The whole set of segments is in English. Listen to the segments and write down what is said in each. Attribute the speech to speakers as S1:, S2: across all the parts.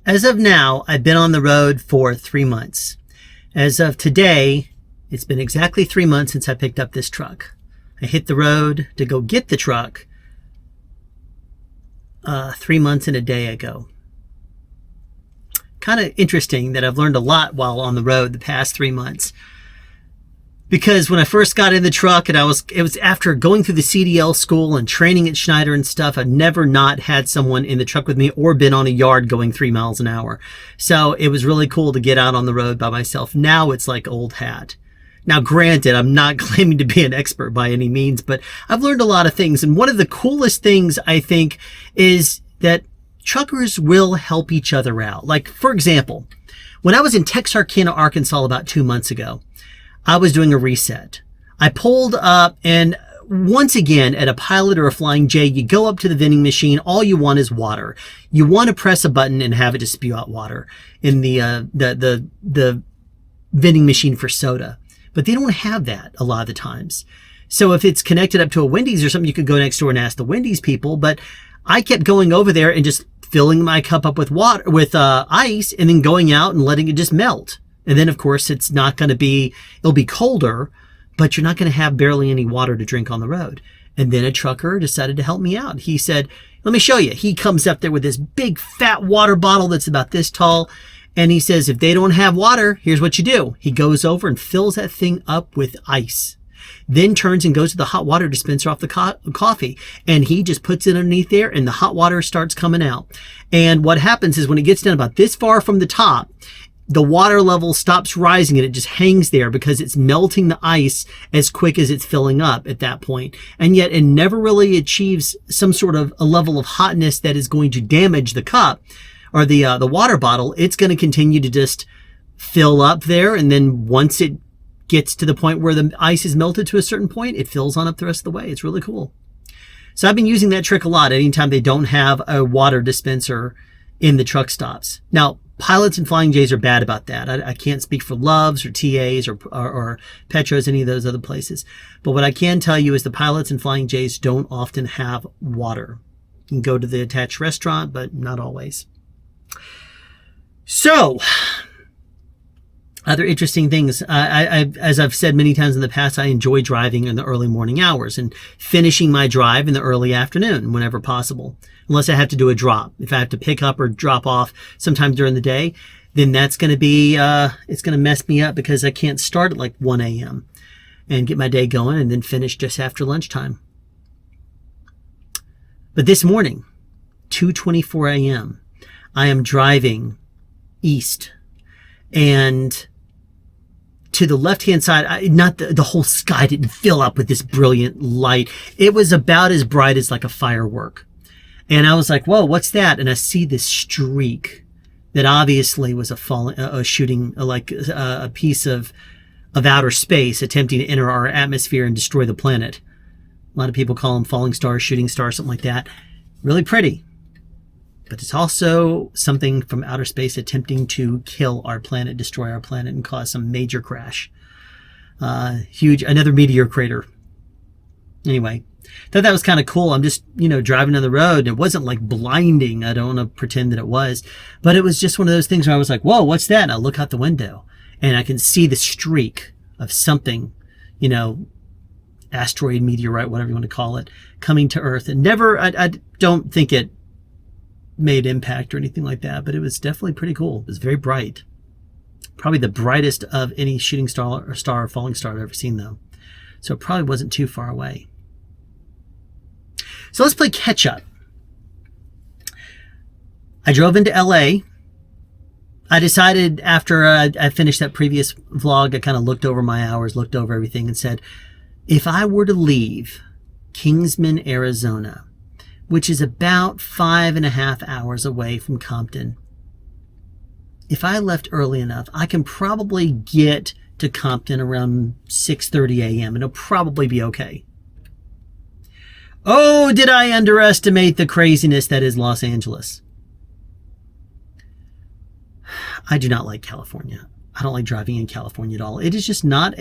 S1: As of now, I've been on the road for 3 months. As of today, it's been exactly 3 months since I picked up this truck. I hit the road to go get the truck 3 months and a day ago. Kind of interesting that I've learned a lot while on the road the past 3 months. Because when I first got in the truck, and it was after going through the CDL school and training at Schneider and stuff, I've never not had someone in the truck with me or been on a yard going 3 miles an hour. So it was really cool to get out on the road by myself. Now it's like old hat. Now, granted, I'm not claiming to be an expert by any means, but I've learned a lot of things. And one of the coolest things, I think, is that truckers will help each other out. Like, for example, when I was in Texarkana, Arkansas about 2 months ago, I was doing a reset. I pulled up, and once again, at a Pilot or a Flying J, you go up to the vending machine. All you want is water. You want to press a button and have it just spew out water in the vending machine for soda. But they don't have that a lot of the times. So if it's connected up to a Wendy's or something, you could go next door and ask the Wendy's people. But I kept going over there and just filling my cup up with water, with ice, and then going out and letting it just melt. And then, of course, it's not going to be, it'll be colder, but you're not going to have barely any water to drink on the road. And then a trucker decided to help me out. He said, let me show you. He comes up there with this big fat water bottle that's about this tall. And he says, if they don't have water, here's what you do. He goes over and fills that thing up with ice. Then turns and goes to the hot water dispenser off the coffee. And he just puts it underneath there and the hot water starts coming out. And what happens is when it gets down about this far from the top, the water level stops rising and it just hangs there because it's melting the ice as quick as it's filling up at that point. And yet it never really achieves some sort of a level of hotness that is going to damage the cup or the water bottle. It's going to continue to just fill up there. And then once it gets to the point where the ice is melted to a certain point, it fills on up the rest of the way. It's really cool. So I've been using that trick a lot anytime they don't have a water dispenser in the truck stops. Now, Pilots and Flying J's are bad about that. I can't speak for Loves or TAs or Petros, any of those other places. But what I can tell you is the Pilots and Flying J's don't often have water. You can go to the attached restaurant, but not always. So, other interesting things. As I've said many times in the past, I enjoy driving in the early morning hours and finishing my drive in the early afternoon whenever possible. Unless I have to do a drop. If I have to pick up or drop off sometime during the day, then that's going to be, it's going to mess me up because I can't start at like 1 a.m. and get my day going and then finish just after lunchtime. But this morning, 2:24 a.m., I am driving east, and to the left-hand side, not the whole sky didn't fill up with this brilliant light. It was about as bright as like a firework. And I was like, whoa, what's that? And I see this streak that obviously was a shooting, like a piece of outer space attempting to enter our atmosphere and destroy the planet. A lot of people call them falling stars, shooting stars, something like that. Really pretty. But it's also something from outer space attempting to kill our planet, destroy our planet, and cause some major crash. Another meteor crater. Anyway, thought that was kind of cool. I'm just, driving on the road. It wasn't like blinding. I don't want to pretend that it was. But it was just one of those things where I was like, whoa, what's that? And I look out the window and I can see the streak of something, asteroid, meteorite, whatever you want to call it, coming to Earth. And I don't think it made impact or anything like that, but it was definitely pretty cool. It was very bright. Probably the brightest of any shooting star or falling star I've ever seen, though. So it probably wasn't too far away. So let's play catch up. I drove into LA. I decided after I finished that previous vlog, I kind of looked over my hours, looked over everything and said, if I were to leave Kingsman, Arizona, which is about 5.5 hours away from Compton, if I left early enough, I can probably get to Compton around 6:30 a.m. and it'll probably be okay. Oh, did I underestimate the craziness that is Los Angeles? I do not like California. I don't like driving in California at all. It is just not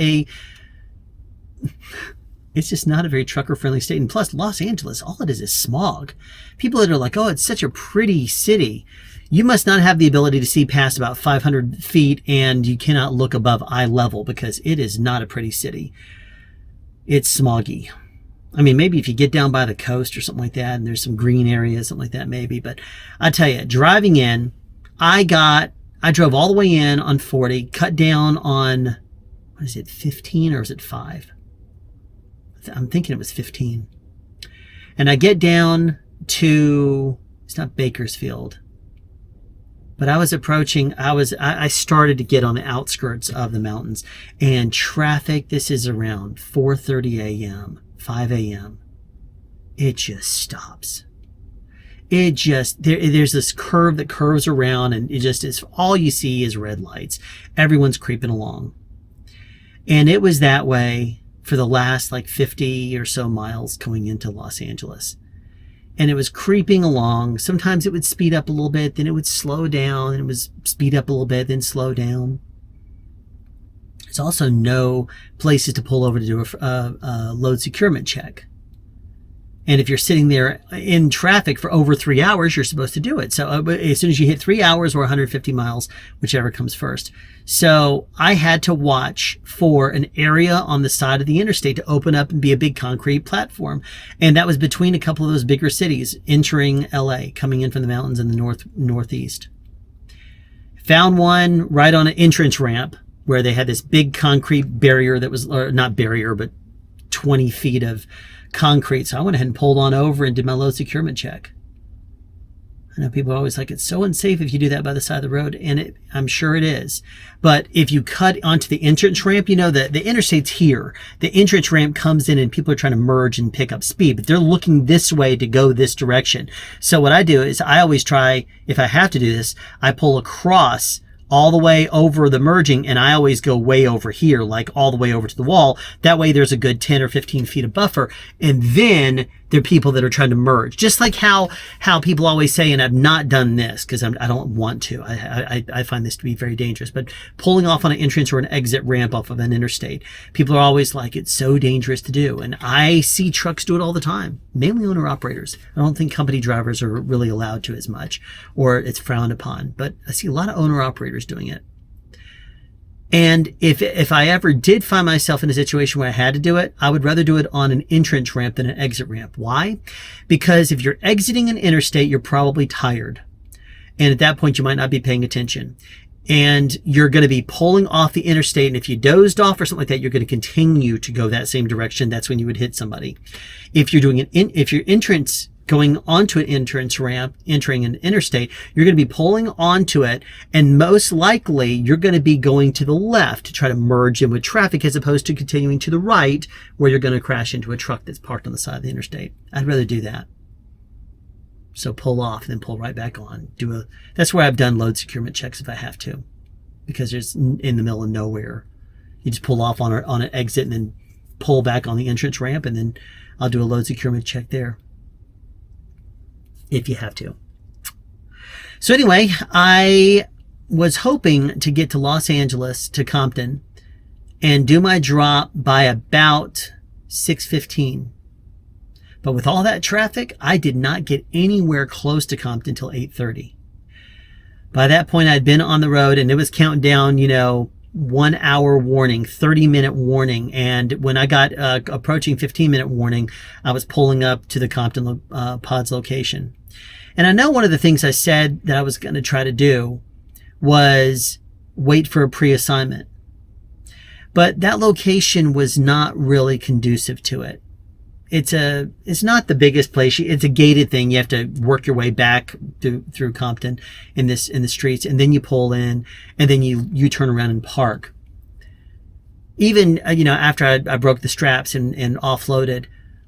S1: it's just not a very trucker-friendly state. And plus, Los Angeles, all it is smog. People that are like, oh, it's such a pretty city. You must not have the ability to see past about 500 feet, and you cannot look above eye level because it is not a pretty city. It's smoggy. I mean, maybe if you get down by the coast or something like that, and there's some green areas, something like that, maybe. But I tell you, driving in, I drove all the way in on 40, cut down on, what is it, 15 or is it 5? I'm thinking it was 15. And I get down to, it's not Bakersfield, but I was approaching, I started to get on the outskirts of the mountains, and traffic, this is around 4:30 a.m., 5 a.m. It just stops. It just, there's this curve that curves around, and it just is, all you see is red lights. Everyone's creeping along. And it was that way for the last like 50 or so miles going into Los Angeles. And it was creeping along. Sometimes it would speed up a little bit, then it would slow down, and it was speed up a little bit, then slow down. There's also no places to pull over to do a load securement check. And if you're sitting there in traffic for over 3 hours, you're supposed to do it. So as soon as you hit 3 hours or 150 miles, whichever comes first. So I had to watch for an area on the side of the interstate to open up and be a big concrete platform. And that was between a couple of those bigger cities entering LA, coming in from the mountains in the northeast. Found one right on an entrance ramp where they had this big concrete barrier that was, or not barrier, but 20 feet of concrete. So I went ahead and pulled on over and did my load securement check. I know people are always like, it's so unsafe if you do that by the side of the road. And I'm sure it is. But if you cut onto the entrance ramp, you know, the interstate's here. The entrance ramp comes in and people are trying to merge and pick up speed, but they're looking this way to go this direction. So what I do is I always try, if I have to do this, I pull across all the way over the merging, and I always go way over here, like all the way over to the wall. That way there's a good 10 or 15 feet of buffer. And then there are people that are trying to merge. Just like how people always say, and I've not done this because I don't want to. I find this to be very dangerous. But pulling off on an entrance or an exit ramp off of an interstate, people are always like, it's so dangerous to do. And I see trucks do it all the time, mainly owner-operators. I don't think company drivers are really allowed to as much, or it's frowned upon. But I see a lot of owner-operators doing it. And if I ever did find myself in a situation where I had to do it, I would rather do it on an entrance ramp than an exit ramp. Why? Because if you're exiting an interstate, you're probably tired. And at that point, you might not be paying attention. And you're going to be pulling off the interstate. And if you dozed off or something like that, you're going to continue to go that same direction. That's when you would hit somebody. If you're doing if your entrance going onto an entrance ramp, entering an interstate, you're going to be pulling onto it, and most likely you're going to be going to the left to try to merge in with traffic as opposed to continuing to the right where you're going to crash into a truck that's parked on the side of the interstate. I'd rather do that. So pull off and then pull right back on. That's where I've done load securement checks if I have to, because there's in the middle of nowhere. You just pull off on an exit and then pull back on the entrance ramp, and then I'll do a load securement check there, if you have to. So anyway, I was hoping to get to Los Angeles, to Compton, and do my drop by about 6:15. But with all that traffic, I did not get anywhere close to Compton until 8:30. By that point, I'd been on the road, and it was counting down, 1 hour warning, 30-minute warning. And when I got approaching 15-minute warning, I was pulling up to the Compton Pods location. And I know one of the things I said that I was going to try to do was wait for a pre-assignment. But that location was not really conducive to it. It's not the biggest place. It's a gated thing. You have to work your way back through Compton in the streets, and then you pull in, and then you turn around and park. Even after I broke the straps and offloaded,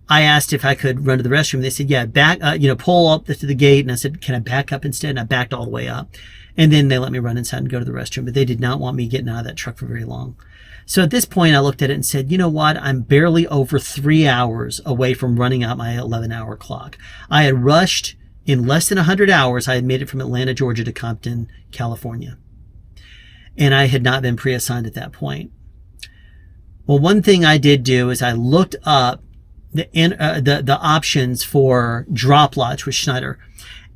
S1: I asked if I could run to the restroom. They said, yeah, back, pull up to the gate. And I said, can I back up instead? And I backed all the way up. And then they let me run inside and go to the restroom. But they did not want me getting out of that truck for very long. So at this point, I looked at it and said, you know what? I'm barely over 3 hours away from running out my 11-hour clock. I had rushed in less than 100 hours. I had made it from Atlanta, Georgia to Compton, California. And I had not been pre-assigned at that point. Well, one thing I did do is I looked up the options for drop lots with Schneider.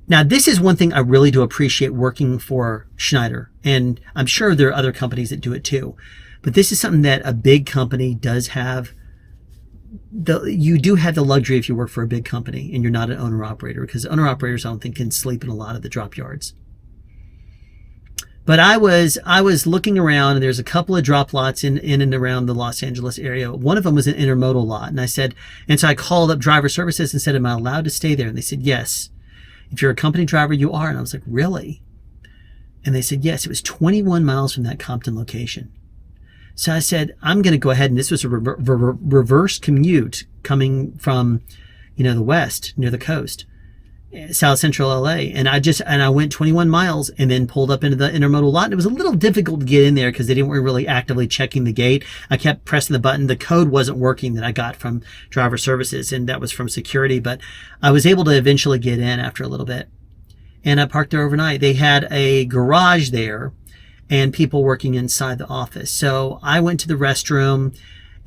S1: Now, this is one thing I really do appreciate working for Schneider, and I'm sure there are other companies that do it too. But this is something that a big company does have. You do have the luxury if you work for a big company and you're not an owner-operator, because owner-operators, I don't think, can sleep in a lot of the drop yards. But I was looking around, and there's a couple of drop lots in and around the Los Angeles area. One of them was an intermodal lot, and so I called up driver services and said, "Am I allowed to stay there?" And they said, "Yes. If you're a company driver, you are." And I was like, "Really?" And they said, "Yes." It was 21 miles from that Compton location. So I said, "I'm going to go ahead," and this was a reverse commute coming from, the west near the coast, South Central LA. And I went 21 miles and then pulled up into the intermodal lot. And it was a little difficult to get in there because they didn't really actively checking the gate. I kept pressing the button. The code wasn't working that I got from driver services, and that was from security, but I was able to eventually get in after a little bit. And I parked there overnight. They had a garage there and people working inside the office. So I went to the restroom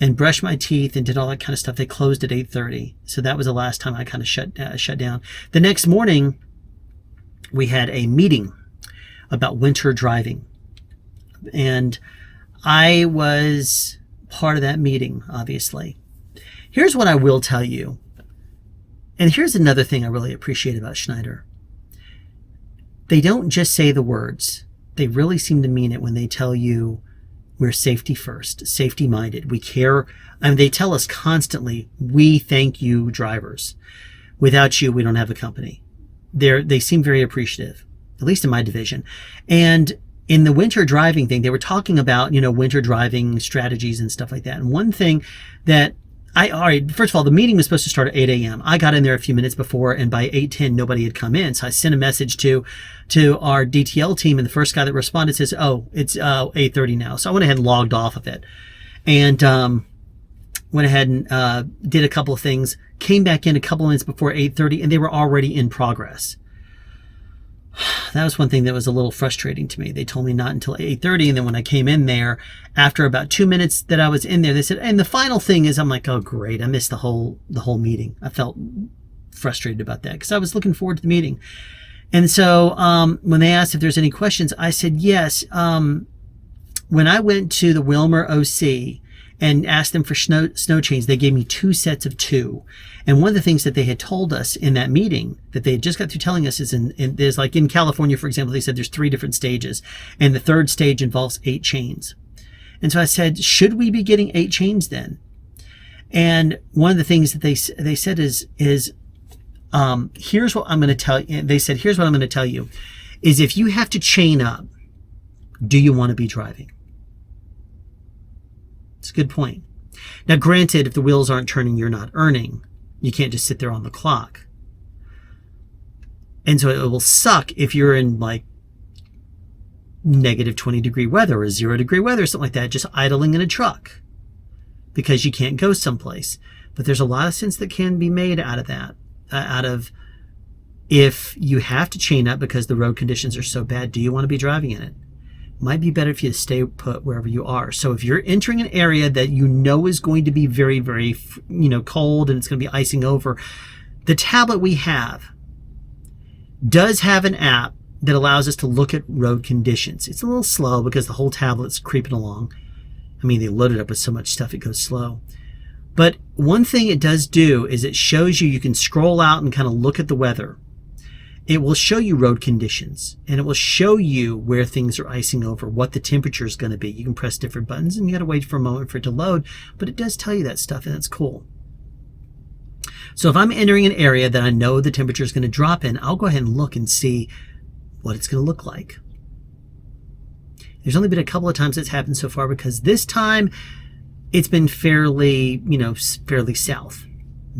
S1: and brushed my teeth and did all that kind of stuff. They closed at 8:30. So that was the last time I kind of shut down. The next morning, we had a meeting about winter driving. And I was part of that meeting, obviously. Here's what I will tell you. And here's another thing I really appreciate about Schneider. They don't just say the words. They really seem to mean it when they tell you, we're safety first, safety minded. We care. And they tell us constantly, we thank you, drivers. Without you, we don't have a company. They seem very appreciative, at least in my division. And in the winter driving thing, they were talking about, winter driving strategies and stuff like that. And one thing that all right, first of all, the meeting was supposed to start at 8 a.m. I got in there a few minutes before, and by 8:10, nobody had come in. So I sent a message to our DTL team, and the first guy that responded says, "Oh, it's 8:30 now." So I went ahead and logged off of it, and went ahead and did a couple of things. Came back in a couple of minutes before 8:30, and they were already in progress. That was one thing that was a little frustrating to me. They told me not until 8:30, and then when I came in there, after about 2 minutes that I was in there, they said, and the final thing is, I'm like, oh great, I missed the whole meeting. I felt frustrated about that because I was looking forward to the meeting. And so when they asked if there's any questions, I said yes. When I went to the Wilmer OC and asked them for snow chains, they gave me 2 sets of 2. And one of the things that they had told us in that meeting that they had just got through telling us is there's like in California, for example, they said there's 3 different stages, and the 3rd stage involves 8 chains. And so I said, should we be getting 8 chains then? And one of the things that they said is here's what I'm going to tell you. They said, here's what I'm going to tell you is if you have to chain up, do you want to be driving? It's a good point. Now, granted, if the wheels aren't turning, you're not earning. You can't just sit there on the clock. And so it will suck if you're in like negative 20-degree weather or 0-degree weather or something like that, just idling in a truck because you can't go someplace. But there's a lot of sense that can be made out of that, if you have to chain up because the road conditions are so bad, do you want to be driving in it? Might be better if you stay put wherever you are. So if you're entering an area that is going to be very, very, cold and it's going to be icing over, the tablet we have does have an app that allows us to look at road conditions. It's a little slow because the whole tablet's creeping along. I mean, they loaded up with so much stuff, it goes slow. But one thing it does do is it shows you can scroll out and kind of look at the weather. It will show you road conditions, and it will show you where things are icing over, what the temperature is going to be. You can press different buttons, and you got to wait for a moment for it to load, but it does tell you that stuff, and that's cool. So if I'm entering an area that I know the temperature is going to drop in, I'll go ahead and look and see what it's going to look like. There's only been a couple of times that's happened so far because this time it's been fairly south.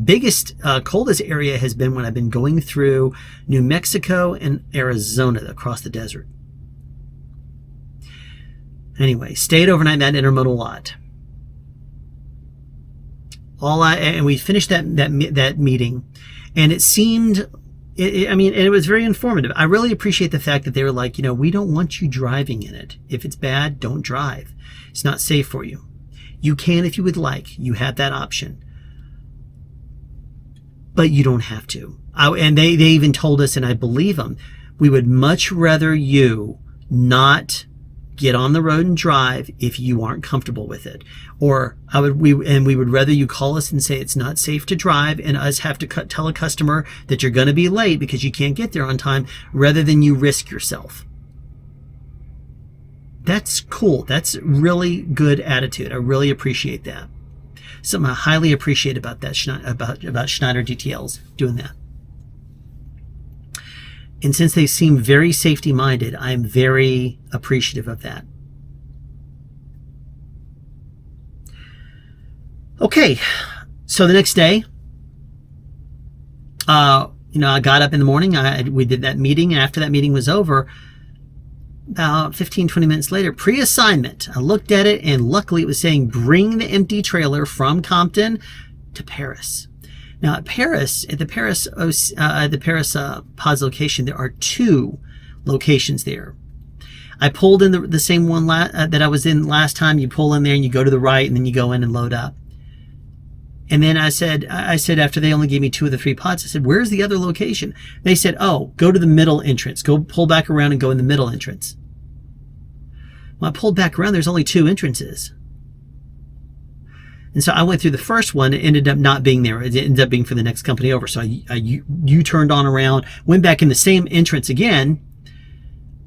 S1: Biggest, coldest area has been when I've been going through New Mexico and Arizona across the desert. Anyway, stayed overnight in that intermodal lot. And we finished that meeting, and it seemed, it was very informative. I really appreciate the fact that they were like, we don't want you driving in it. If it's bad, don't drive. It's not safe for you. You can if you would like. You have that option. But you don't have to. And they even told us, and I believe them, we would much rather you not get on the road and drive if you aren't comfortable with it. Or we would rather you call us and say it's not safe to drive, and us have to tell a customer that you're going to be late because you can't get there on time, rather than you risk yourself. That's cool. That's really good attitude. I really appreciate that. Something I highly appreciate about that, about Schneider DTLs doing that. And since they seem very safety minded, I'm very appreciative of that. Okay, so the next day, I got up in the morning. We did that meeting, and after that meeting was over, about 15-20 minutes later, pre-assignment, I looked at it, and luckily it was saying bring the empty trailer from Compton to Paris. Now at the Paris PODS location, there are 2 locations there. I pulled in the same one that I was in last time. You pull in there and you go to the right, and then you go in and load up. And then I said after they only gave me 2 of the 3 pods, I said, where's the other location? They said, oh, go to the middle entrance. Go pull back around and go in the middle entrance. Well, I pulled back around. There's only 2 entrances. And so I went through the first one. It ended up not being there. It ended up being for the next company over. So I U-turned on around, went back in the same entrance again,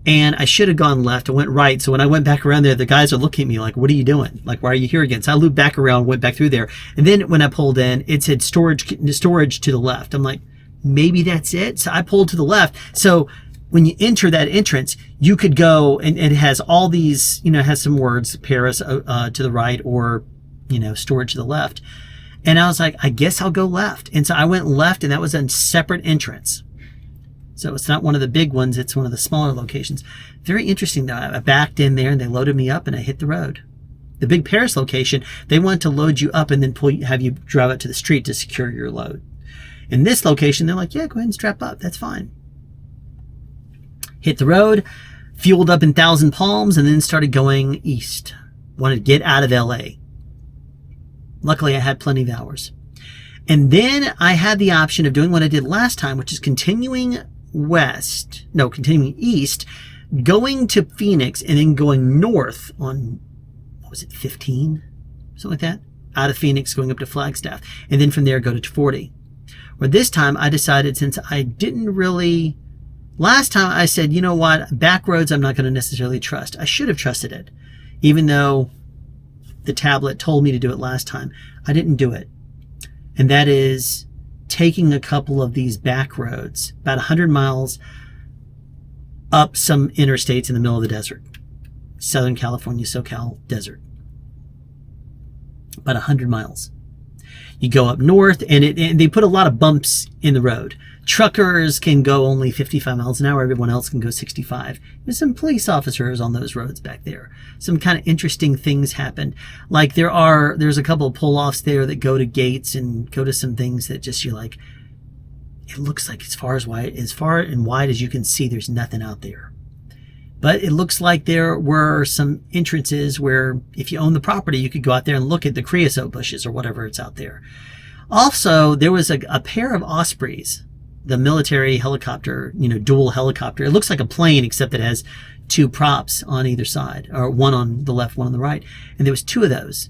S1: and I should have gone left. I went right. So when I went back around there, the guys are looking at me like, what are you doing? Like, why are you here again? So I looped back around, went back through there. And then when I pulled in, it said storage to the left. I'm like, maybe that's it. So I pulled to the left. So when you enter that entrance, you could go, and it has all these, it has some words, Paris to the right, or storage to the left. And I was like, I guess I'll go left. And so I went left, and that was a separate entrance. So it's not one of the big ones. It's one of the smaller locations. Very interesting, though. I backed in there, and they loaded me up, and I hit the road. The big Paris location, they want to load you up and then have you drive out to the street to secure your load. In this location, they're like, yeah, go ahead and strap up. That's fine. Hit the road, fueled up in Thousand Palms, and then started going east. Wanted to get out of LA. Luckily, I had plenty of hours. And then I had the option of doing what I did last time, which is continuing east, going to Phoenix, and then going north on, 15? Something like that? Out of Phoenix, going up to Flagstaff. And then from there, go to 40. Or this time, I decided, since I didn't really... Last time, I said, you know what? Back roads, I'm not going to necessarily trust. I should have trusted it. Even though the tablet told me to do it last time, I didn't do it. And that is taking a couple of these back roads, about 100 miles up some interstates in the middle of the desert. Southern California, SoCal desert. About 100 miles. You go up north, and they put a lot of bumps in the road. Truckers can go only 55 miles an hour. Everyone else can go 65. There's some police officers on those roads back there. Some kind of interesting things happened. Like there's a couple of pull-offs there that go to gates and go to some things that just, you're like, it looks like as far and wide as you can see, there's nothing out there. But it looks like there were some entrances where, if you own the property, you could go out there and look at the creosote bushes or whatever it's out there. Also, there was a pair of Ospreys, the military helicopter, dual helicopter. It looks like a plane, except it has 2 props on either side, or one on the left, one on the right. And there was 2 of those.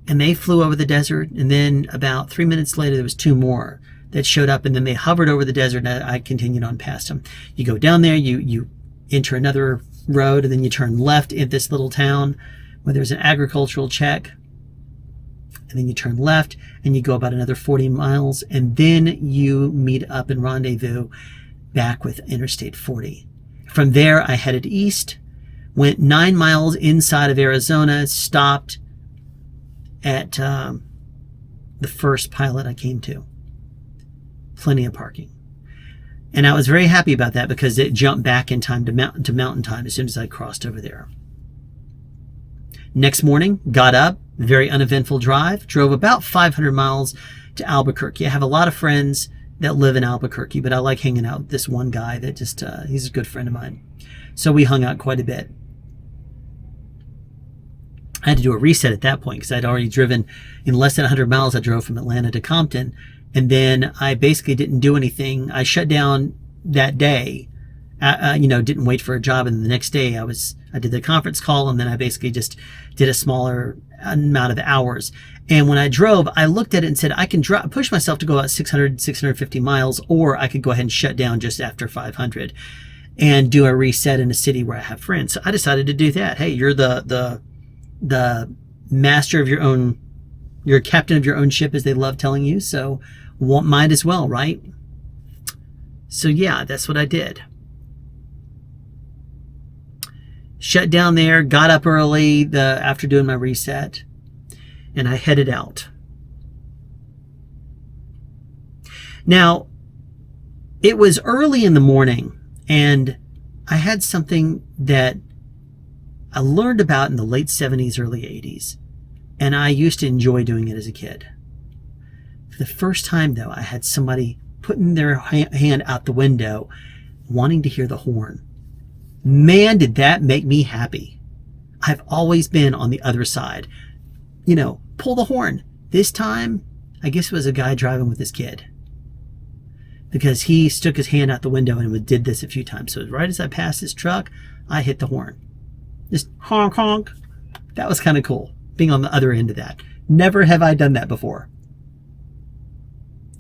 S1: And they flew over the desert. And then about 3 minutes later, there was 2 more that showed up. And then they hovered over the desert, and I continued on past them. You go down there, you enter another road, and then you turn left in this little town where there's an agricultural check. And then you turn left, and you go about another 40 miles, and then you meet up and rendezvous back with Interstate 40. From there, I headed east, went 9 miles inside of Arizona, stopped at the first pilot I came to. Plenty of parking. And I was very happy about that, because it jumped back in time to mountain time as soon as I crossed over there. Next morning, got up, very uneventful drive, drove about 500 miles to Albuquerque. I have a lot of friends that live in Albuquerque, but I like hanging out with this one guy that just, he's a good friend of mine. So we hung out quite a bit. I had to do a reset at that point, because I'd already driven, in less than 100 miles, I drove from Atlanta to Compton, And then I basically didn't do anything. I shut down that day, didn't wait for a job. And the next day I did the conference call, and then I basically just did a smaller amount of hours. And when I drove, I looked at it and said, I can push myself to go about 600, 650 miles, or I could go ahead and shut down just after 500 and do a reset in a city where I have friends. So I decided to do that. Hey, you're the master of your own, you're a captain of your own ship, as they love telling you. So might as well, right? So yeah, that's what I did. Shut down there, got up early after doing my reset, and I headed out. Now, it was early in the morning, and I had something that I learned about in the late 70s, early 80s, and I used to enjoy doing it as a kid. For the first time, though, I had somebody putting their hand out the window, wanting to hear the horn. Man, did that make me happy. I've always been on the other side. Pull the horn. This time, I guess it was a guy driving with his kid, because he stuck his hand out the window and did this a few times. So right as I passed his truck, I hit the horn. Just honk, honk. That was kind of cool, being on the other end of that. Never have I done that before.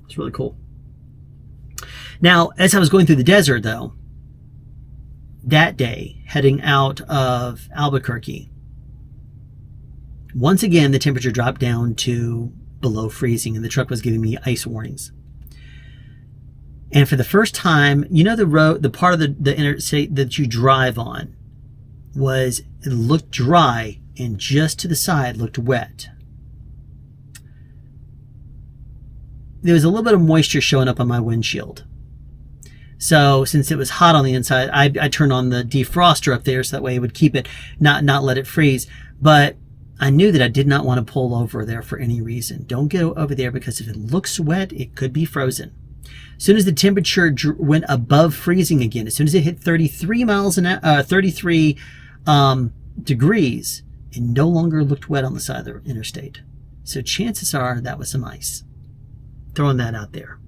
S1: It's really cool. Now, as I was going through the desert, though, that day, heading out of Albuquerque, once again, the temperature dropped down to below freezing, and the truck was giving me ice warnings. And for the first time, the part of the interstate that you drive on it looked dry, and just to the side looked wet. There was a little bit of moisture showing up on my windshield. So since it was hot on the inside, I turned on the defroster up there, so that way it would keep it, not let it freeze. But I knew that I did not want to pull over there for any reason. Don't get over there, because if it looks wet, it could be frozen. As soon as the temperature went above freezing again, as soon as it hit 33 degrees, it no longer looked wet on the side of the interstate. So chances are that was some ice. Throwing that out there.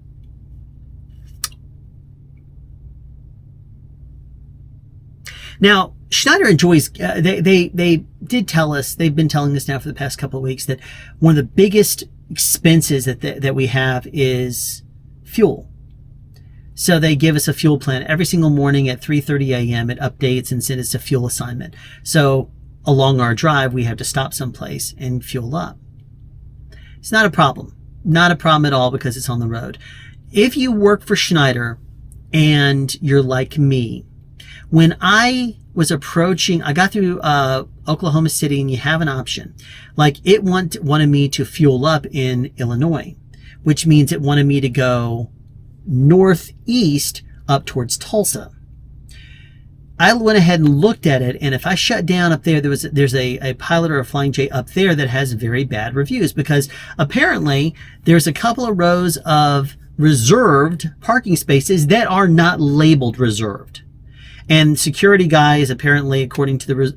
S1: Now, Schneider enjoys, they did tell us, they've been telling us now for the past couple of weeks, that one of the biggest expenses that we have is fuel. So they give us a fuel plan every single morning at 3:30 a.m. It updates and sends us a fuel assignment. So along our drive, we have to stop someplace and fuel up. It's not a problem. Not a problem at all, because it's on the road. If you work for Schneider and you're like me, when I was approaching, I got through Oklahoma City, and you have an option. Like, it wanted me to fuel up in Illinois, which means it wanted me to go northeast up towards Tulsa. I went ahead and looked at it, and if I shut down up there, there's a Pilot or a Flying J up there that has very bad reviews, because apparently there's a couple of rows of reserved parking spaces that are not labeled reserved. And security guys, apparently, according to the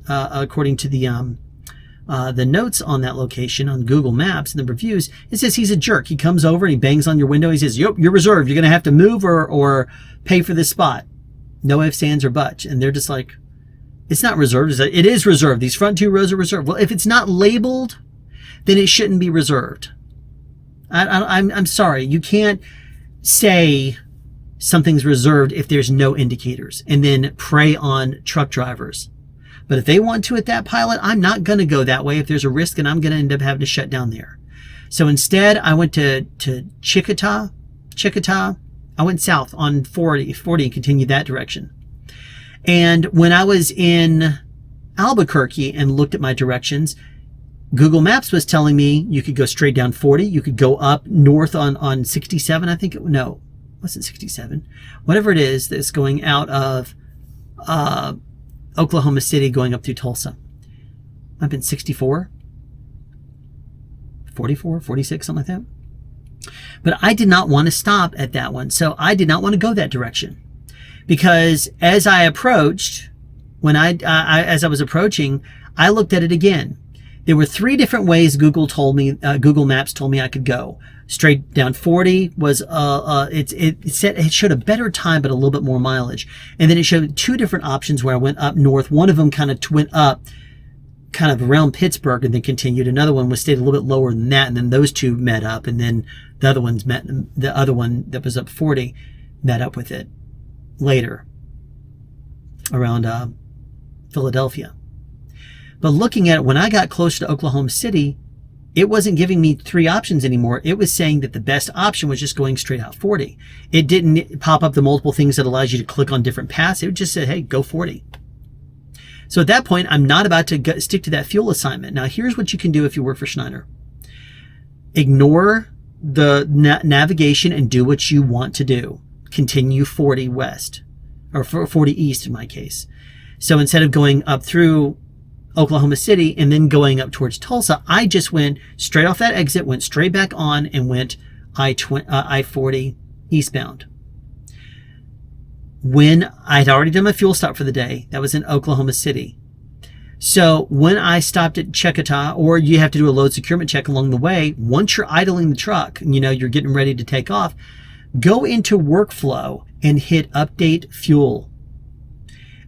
S1: notes on that location on Google Maps and the reviews, it says he's a jerk. He comes over and he bangs on your window. He says, "Yep, you're reserved. You're going to have to move or pay for this spot." No ifs, ands, or buts. And they're just like, it's not reserved. It is reserved. These front two rows are reserved. Well, if it's not labeled, then it shouldn't be reserved. I'm sorry. You can't say something's reserved if there's no indicators and then prey on truck drivers. But if they want to at that Pilot, I'm not going to go that way. If there's a risk, and I'm going to end up having to shut down there. So instead, I went to Chickatah. I went south on 40 and continued that direction. And when I was in Albuquerque and looked at my directions, Google Maps was telling me you could go straight down 40. You could go up north on 67, I think. No, it wasn't 67. Whatever it is that's going out of Oklahoma City going up through Tulsa. I've been 64, 44, 46, something like that. But I did not want to stop at that one. So I did not want to go that direction, because as I approached, as I was approaching, I looked at it again. There were 3 different ways Google Maps told me I could go. Straight down 40 was it showed a better time but a little bit more mileage. And then it showed two different options where I went up north. One of them kind of went up kind of around Pittsburgh and then continued. Another one was stayed a little bit lower than that, and then those two met up, and then the other one that was up 40 met up with it later around Philadelphia. But looking at it, when I got closer to Oklahoma City, it wasn't giving me three options anymore. It was saying that the best option was just going straight out 40. It didn't pop up the multiple things that allows you to click on different paths. It just said, hey, go 40. So at that point, I'm not about to stick to that fuel assignment. Now, here's what you can do if you work for Schneider. Ignore the navigation and do what you want to do. Continue 40 west, or 40 east in my case. So instead of going up through Oklahoma City and then going up towards Tulsa, I just went straight off that exit, went straight back on, and went I-40 eastbound. When I'd already done my fuel stop for the day, that was in Oklahoma City. So when I stopped at Checkaw, or you have to do a load securement check along the way, once you're idling the truck, and you're getting ready to take off, go into workflow and hit update fuel.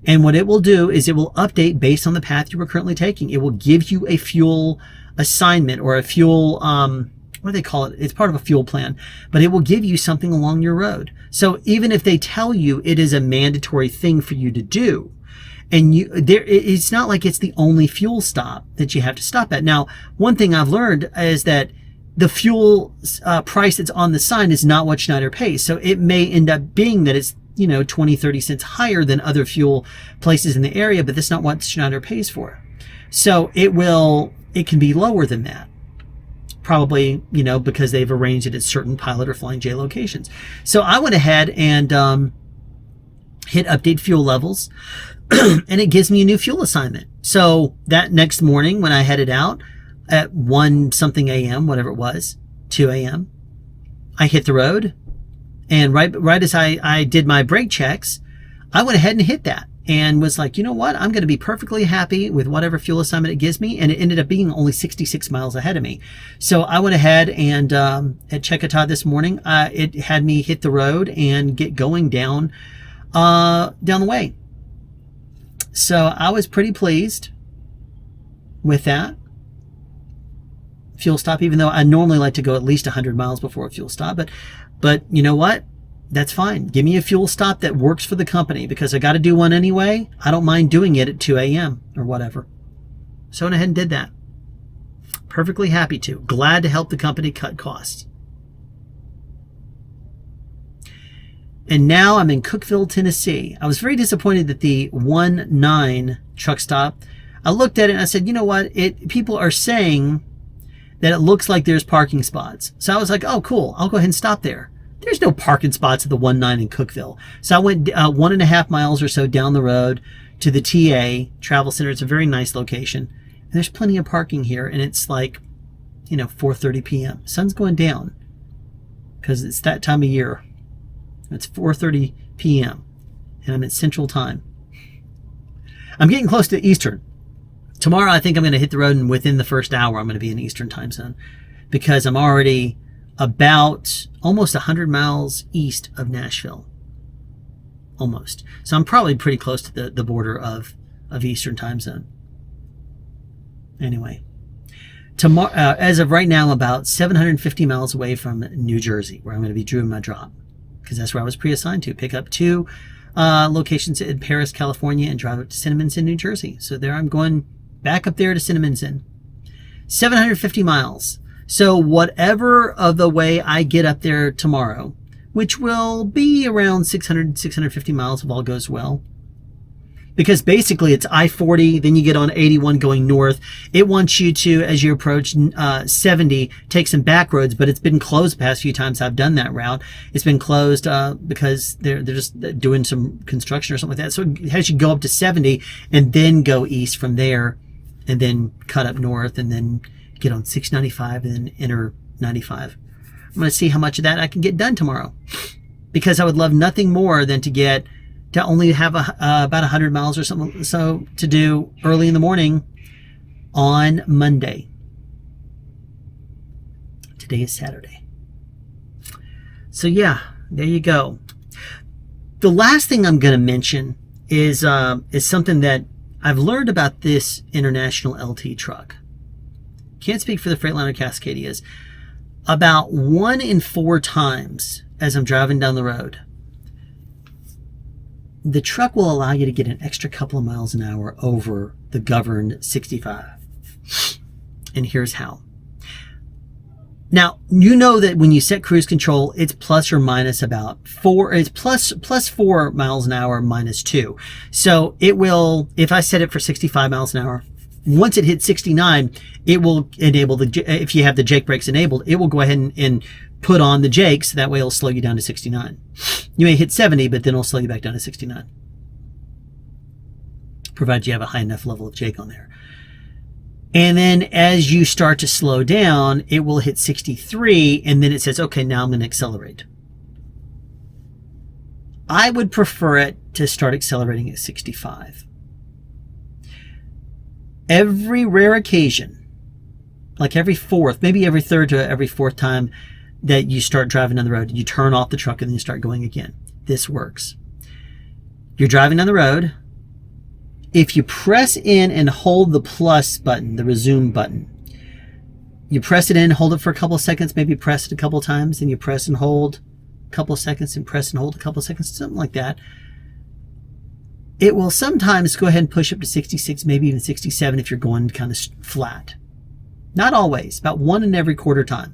S1: And what it will do is it will update based on the path you were currently taking. It will give you a fuel assignment or a fuel, what do they call it? It's part of a fuel plan, but it will give you something along your road. So even if they tell you it is a mandatory thing for you to do, and it's not like it's the only fuel stop that you have to stop at. Now, one thing I've learned is that the fuel price that's on the sign is not what Schneider pays. So it may end up being that it's 20, 30 cents higher than other fuel places in the area, but that's not what Schneider pays for. So it can be lower than that. Probably, because they've arranged it at certain Pilot or Flying J locations. So I went ahead and hit update fuel levels, and it gives me a new fuel assignment. So that next morning when I headed out at 1 something a.m., whatever it was, 2 a.m., I hit the road. And right as I did my brake checks, I went ahead and hit that and was like, you know what? I'm going to be perfectly happy with whatever fuel assignment it gives me. And it ended up being only 66 miles ahead of me. So I went ahead and at Checkaw this morning, it had me hit the road and get going down the way. So I was pretty pleased with that fuel stop, even though I normally like to go at least 100 miles before a fuel stop. But you know what? That's fine. Give me a fuel stop that works for the company, because I got to do one anyway. I don't mind doing it at 2 a.m. or whatever. So I went ahead and did that. Perfectly happy to. Glad to help the company cut costs. And now I'm in Cookeville, Tennessee. I was very disappointed that the 1-9 truck stop, I looked at it and I said, you know what? People are saying that it looks like there's parking spots. So I was like, oh, cool. I'll go ahead and stop there. There's no parking spots at the 1-9 in Cookeville. So I went 1.5 miles or so down the road to the TA Travel Center. It's a very nice location. And there's plenty of parking here. And it's like, 4:30 p.m. Sun's going down because it's that time of year. It's 4:30 p.m. and I'm at Central Time. I'm getting close to Eastern. Tomorrow, I think I'm going to hit the road, and within the first hour, I'm going to be in Eastern Time Zone, because I'm already about almost 100 miles east of Nashville. Almost. So I'm probably pretty close to the border of Eastern Time Zone. Anyway, tomorrow, as of right now, about 750 miles away from New Jersey, where I'm going to be doing my drop, because that's where I was pre-assigned to. Pick up 2 locations in Paris, California, and drive up to Cinnaminson, New Jersey. So there I'm going back up there to Cinnaminson. 750 miles. So whatever of the way I get up there tomorrow, which will be around 650 miles if all goes well. Because basically it's I-40, then you get on 81 going north. It wants you to, as you approach 70, take some back roads, but it's been closed the past few times I've done that route. It's been closed because they're just doing some construction or something like that. So it has you go up to 70 and then go east from there, and then cut up north, and then get on 695 and then enter 95. I'm going to see how much of that I can get done tomorrow, because I would love nothing more than to only have about 100 miles or something so to do early in the morning on Monday. Today is Saturday. So yeah, there you go. The last thing I'm going to mention is something that I've learned about this International LT truck. Can't speak for the Freightliner Cascadias. About 1 in 4 times as I'm driving down the road, the truck will allow you to get an extra couple of miles an hour over the governed 65. And here's how. Now, you know that when you set cruise control, it's plus or minus about 4. It's plus 4 miles an hour minus 2. So it will, if I set it for 65 miles an hour, once it hits 69, it will enable if you have the jake brakes enabled, it will go ahead and put on the jakes. That way it'll slow you down to 69. You may hit 70, but then it'll slow you back down to 69. Provided you have a high enough level of jake on there. And then as you start to slow down, it will hit 63, and then it says, okay, now I'm going to accelerate. I would prefer it to start accelerating at 65. Every rare occasion, like every fourth, maybe every third to every fourth time that you start driving down the road, you turn off the truck and then you start going again. This works. You're driving down the road. If you press in and hold the plus button, the resume button, you press it in, hold it for a couple of seconds, maybe press it a couple of times, then you press and hold a couple of seconds and press and hold a couple of seconds, something like that. It will sometimes go ahead and push up to 66, maybe even 67 if you're going kind of flat. Not always, about 1 in every quarter time.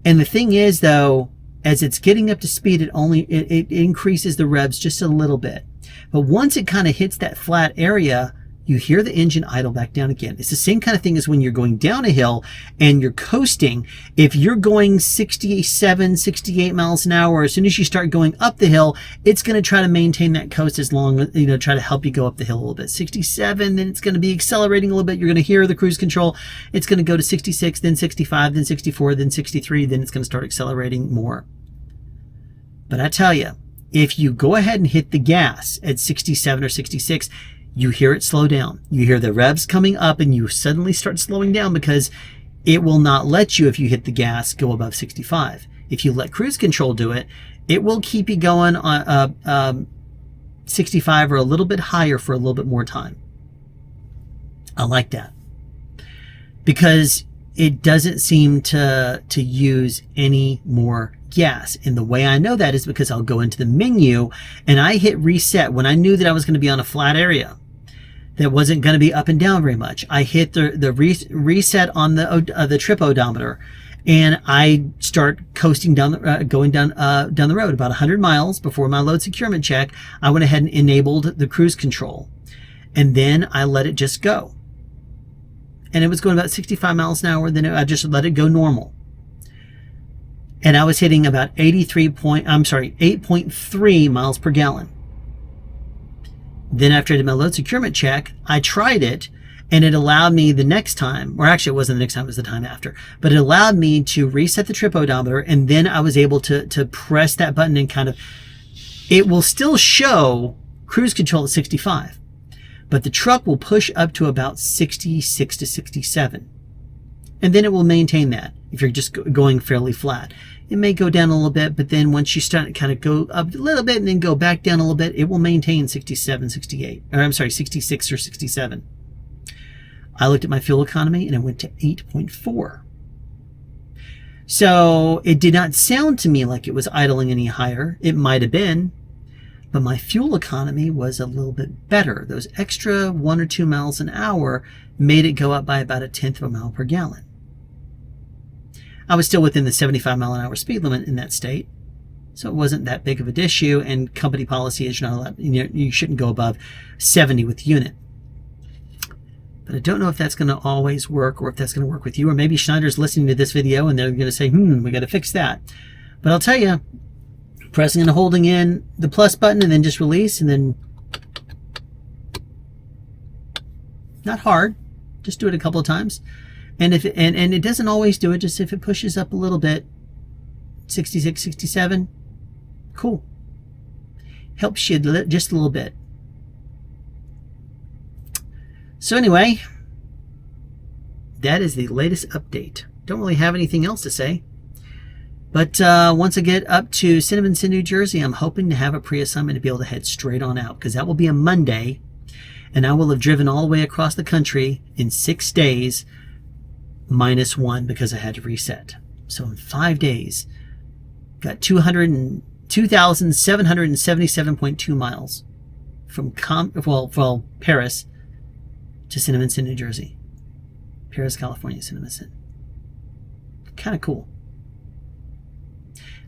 S1: And the thing is, though, as it's getting up to speed, it increases the revs just a little bit. But once it kind of hits that flat area, you hear the engine idle back down again. It's the same kind of thing as when you're going down a hill and you're coasting. If you're going 67, 68 miles an hour, as soon as you start going up the hill, it's going to try to maintain that coast as long, try to help you go up the hill a little bit. 67, then it's going to be accelerating a little bit. You're going to hear the cruise control. It's going to go to 66, then 65, then 64, then 63, then it's going to start accelerating more. But I tell you, if you go ahead and hit the gas at 67 or 66, you hear it slow down. You hear the revs coming up and you suddenly start slowing down because it will not let you, if you hit the gas, go above 65. If you let cruise control do it, it will keep you going on 65 or a little bit higher for a little bit more time. I like that because it doesn't seem to use any more gas. And the way I know that is because I'll go into the menu and I hit reset when I knew that I was going to be on a flat area that wasn't going to be up and down very much. I hit the reset on the trip odometer and I start coasting down going down the road about 100 miles before my load securement check. I went ahead and enabled the cruise control and then I let it just go. And it was going about 65 miles an hour. Then I just let it go normal. And I was hitting about 8.3 miles per gallon. Then after I did my load securement check, I tried it and it allowed me the next time, or actually it wasn't the next time, it was the time after, but it allowed me to reset the trip odometer and then I was able to press that button and kind of, it will still show cruise control at 65, but the truck will push up to about 66 to 67. And then it will maintain that if you're just going fairly flat. It may go down a little bit, but then once you start to kind of go up a little bit and then go back down a little bit, it will maintain 67, 68, or I'm sorry, 66 or 67. I looked at my fuel economy and it went to 8.4. So it did not sound to me like it was idling any higher. It might have been, but my fuel economy was a little bit better. Those extra 1 or 2 miles an hour made it go up by about 1/10 of a mile per gallon. I was still within the 75 mile an hour speed limit in that state, so it wasn't that big of an issue. And company policy is you're not allowed, you shouldn't go above 70 with the unit. But I don't know if that's going to always work, or if that's going to work with you, or maybe Schneider's listening to this video and they're going to say, we got to fix that. But I'll tell you, pressing and holding in the plus button and then just release, and then not hard, just do it a couple of times. And if it, and it doesn't always do it, just if it pushes up a little bit, 66, 67, cool. Helps you just a little bit. So anyway, that is the latest update. Don't really have anything else to say. But once I get up to Cinnaminson, New Jersey, I'm hoping to have a pre-assignment to be able to head straight on out, because that will be a Monday, and I will have driven all the way across the country in 6 days, -1 because I had to reset. So in 5 days, got 2,777.2 miles from Paris to Cinnaminson, New Jersey. Paris, California, Cinnaminson. Kind of cool.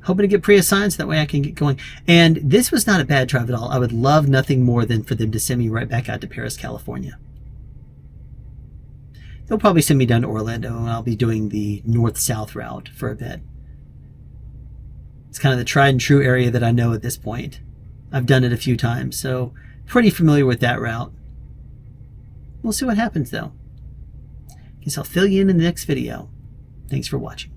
S1: Hoping to get pre-assigned so that way I can get going. And this was not a bad drive at all. I would love nothing more than for them to send me right back out to Paris, California. They'll probably send me down to Orlando, and I'll be doing the north-south route for a bit. It's kind of the tried and true area that I know at this point. I've done it a few times, so pretty familiar with that route. We'll see what happens, though. Guess I'll fill you in the next video. Thanks for watching.